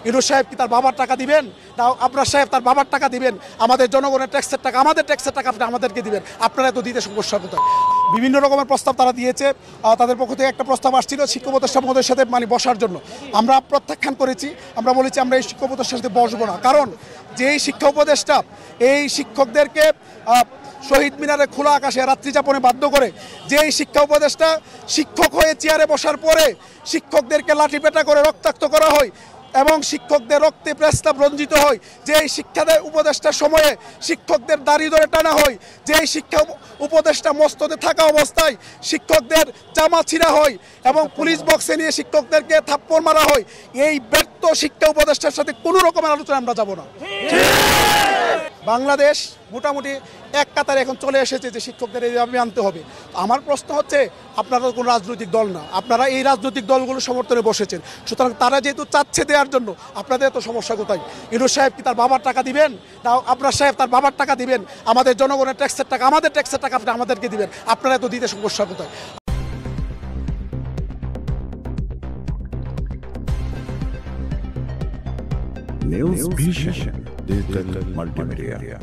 ইউনূস সাহেব কি তার বাবার টাকা দিবেন? না আপনার সাহেব তার বাবার টাকা দিবেন? আমাদের জনগণের ট্যাক্সের টাকা, আমাদের ট্যাক্সের টাকা আপনি আমাদেরকে দিবেন? আপনারা তো দিতে সমস্যা কোথায়? বিভিন্ন রকমের প্রস্তাব তারা দিয়েছে। তাদের পক্ষ থেকে একটা প্রস্তাব আসছিল শিক্ষা উপদেষ্টা মহোদয়ের সাথে বসার জন্য। আমরা প্রত্যাখ্যান করেছি। আমরা বলেছি আমরা এই শিক্ষা উপদেষ্টার সাথে বসবো না, কারণ যেই শিক্ষা উপদেষ্টা এই শিক্ষকদেরকে শহীদ মিনারে খোলা আকাশে রাত্রি যাপনে বাধ্য করে, যেই শিক্ষা উপদেষ্টা শিক্ষক হয়ে চেয়ারে বসার পরে শিক্ষকদেরকে লাঠিপেটা করে রক্তাক্ত করা হয় এবং শিক্ষকদের রক্তে প্রস্তাব রঞ্জিত হয়, যেই শিক্ষা উপদেষ্টার সময়ে শিক্ষকদের দাড়ি ধরে টানা হয়, যেই শিক্ষা উপদেষ্টা মস্তদে থাকা অবস্থায় শিক্ষকদের জামা ছিঁড়া হয় এবং পুলিশ বক্সে নিয়ে শিক্ষকদেরকে থাপ্পড় মারা হয়, এই ব্যর্থ শিক্ষা উপদেষ্টার সাথে কোনো রকমের আলোচনা আমরা যাব না। বাংলাদেশ মোটামুটি এক কাতারে এখন চলে এসেছে যে শিক্ষকদের এই দাবি আনতে হবে। আমার প্রশ্ন হচ্ছে, আপনারা কোনো রাজনৈতিক দল না, আপনারা এই রাজনৈতিক দলগুলো সমর্থনে বসেছেন, সুতরাং তারা যেহেতু চাচ্ছে দেওয়ার জন্য আপনাদের এত সমস্যা কোথায়? ইউনূস সাহেব কি তার বাবার টাকা দিবেন? না আপনার সাহেব তার বাবার টাকা দিবেন? আমাদের জনগণের ট্যাক্সের টাকা, আমাদের ট্যাক্সের টাকা আপনি আমাদেরকে দিবেন? আপনারা এত দিতে সমস্যা কোথায়? News Vision Digital Multimedia.